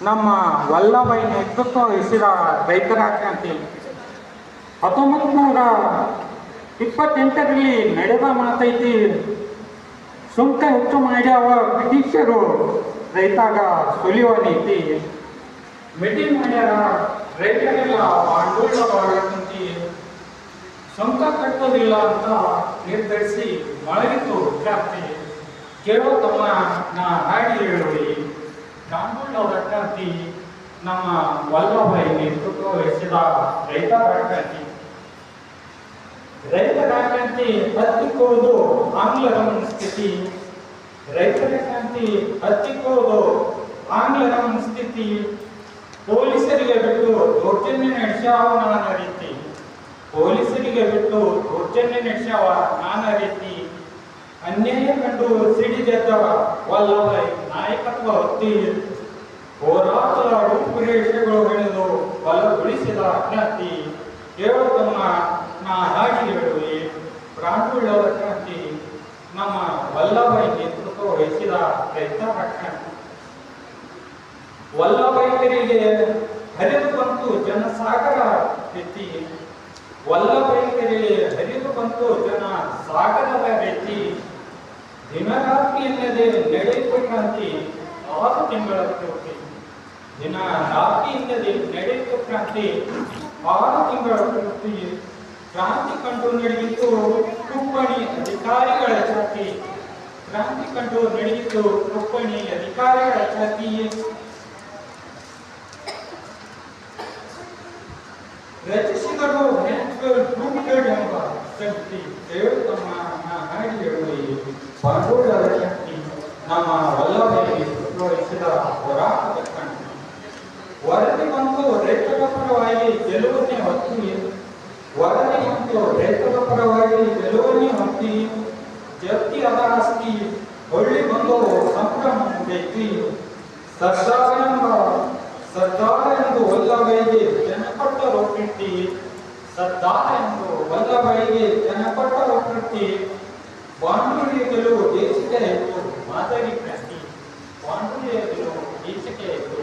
ನಮ್ಮ ವಲ್ಲಭಾಯಿ ನೇತೃತ್ವ ವಹಿಸಿದ ರೈತರ ಕ್ರಾಂತಿ 1928ರಲ್ಲಿ ನಡೆದ ಮಾತೈತಿ. ಸುಂಕ ಹೆಚ್ಚು ಮಾಡ್ಯಾವ ಬ್ರಿಟಿಷರು ರೈತಾಗ ಸುಲಿಯುವ ನೀತಿ. ಮೀಟಿಂಗ್ ಮಾಡ್ಯಾರ ರೈತರೆಲ್ಲ ಬಾಂಡೂಳವಾಗಂತಿ ಸುಂಕ ಕಟ್ಟೋದಿಲ್ಲ ಅಂತ ನಿರ್ಧರಿಸಿ ಮೊಳಗಿತು ಕ್ರಾಂತಿ. ಕೇಳೋ ತಮ್ಮ ನಾ ಹಾಡಿ ಹೇಳುವಿ ಬಾಂಡೂಳವರ ಕ್ರಾಂತಿ ನಮ್ಮ ವಲ್ಲಭಾಯಿ ನೇತೃತ್ವ ವಹಿಸಿದ ರೈತರ ಕ್ರಾಂತಿ. ರೈತರ ಕ್ರಾಂತಿ ಹತ್ತಿಕ್ಕುವುದು ಆಂಗ್ಲರ ಸ್ಥಿತಿ. ರೈತರ ಕ್ರಾಂತಿ ಹತ್ತಿಕ್ಕುವುದು ಆಂಗ್ಲರ ಸ್ಥಿತಿ. ಪೊಲೀಸರಿಗೆ ಬಿಟ್ಟು ದೌರ್ಜನ್ಯ ನಡೆಸ್ಯಾವ ನಾನಾ ರೀತಿ. ಪೊಲೀಸರಿಗೆ ಬಿಟ್ಟು ದೌರ್ಜನ್ಯ ನಡೆಸ್ಯಾವ ನಾನಾ ರೀತಿ. ಅನ್ಯಾಯ ಕಂಡು ಸಿಡಿದೆದ್ದ ವಲ್ಲಭಾಯಿ ನಾಯಕತ್ವ ಹೊತ್ತಿ ಹೋರಾಟದ ರೂಪುರೇಷೆಗಳು ಹೆಣೆದು ಬಲಗೊಳಿಸಿದ ಕ್ರಾಂತಿ. ಕೇಳುತ್ತಮ್ಮ ನಾ ಹಾಗೆ ಹೇಳುವೆ ಪ್ರಾಣುಳ್ಳವರ ಕ್ರಾಂತಿ ನಮ್ಮ ವಲ್ಲಭಾಯಿ ನೇತೃತ್ವ ವಹಿಸಿದ ರೈತರ ಕ್ರಾಂತಿ. ವಲ್ಲಭಾಯಿಗರಿಗೆ ಹರಿದು ಬಂತು ಜನಸಾಗರ ರೀತಿ. ವಲ್ಲಭಾಯಿಗರಿಗೆ ಹರಿದು ಬಂತು ಜನ ಸಾಗರದ ರೀತಿ. ದಿನರಾತ್ರಿ ಎನ್ನದೆ ನಡೆಯುವ ಕ್ರಾಂತಿ 6 ತಿಂಗಳ ಪೂರ್ತಿ. ದಿನ ರಾತ್ರಿ ಎನ್ನದೆ ನಡೆಯುವ ಕ್ರಾಂತಿ 6 ತಿಂಗಳ ಪೂರ್ತಿ. ಕ್ರಾಂತಿ ಕಂಡು ನಡೆಯಿತು ಕುಪ್ಪಣಿ ಅಧಿಕಾರಿಗಳ ಚಾತಿ. ಕ್ರಾಂತಿ ಕಂಡು ನಡೆಯಿತು ಕುಪ್ಪಣಿ ಅಧಿಕಾರಿಗಳ ಚಾತಿ. ರಚಿಸಿದರು ನ್ಯಾಚುರಲ್ ಎಂಬ ಶಕ್ತಿ. ತಮ್ಮ ಹಾಡಿ ಹೇಳುವ ಬಾಂಡೂಳರ ಶಕ್ತಿ ನಮ್ಮ ವಲ್ಲಭಾಯಿ ವಹಿಸಿದ ಹೋರಾಟದ ಕ್ರಾಂತಿ. ವರದಿ ಬಂತು ರೈತರ ಪರವಾಗಿ ಗೆಲುವನ್ನೇ ಹೊತ್ತಿ. ವರದಿ ಬಂತು ರೈತರ ಪರವಾಗಿ ಗೆಲುವನ್ನೇ ಹೊತ್ತಿ. ಜಪ್ತಿ ಅದ ಆಸ್ತಿ ಹೊಳ್ಳಿ ಬಂದು ಸಂಭ್ರಮ ವ್ಯಕ್ತಿ. ಸರ್ದಾರ ಎಂದು ವಲ್ಲಭಾಯಿಗೆ ಜನಪಟ್ಟ ರೋಕೃತಿ. ಸರ್ದಾರ ಎಂದು ವಲ್ಲಭಾಯಿಗೆ ಜನಪಟ್ಟ ರೋಕೃತಿ. ಬಾಂಡೂರಿಯ ಗೆಲುವು ದೇಶಕ್ಕೆ ಆಯಿತು ಮಾದರಿ ಕ್ರಾಂತಿ. ಬಾಂಡೂರಿಯ ಗೆಲುವು ದೇಶಕ್ಕೆ ಆಯಿತು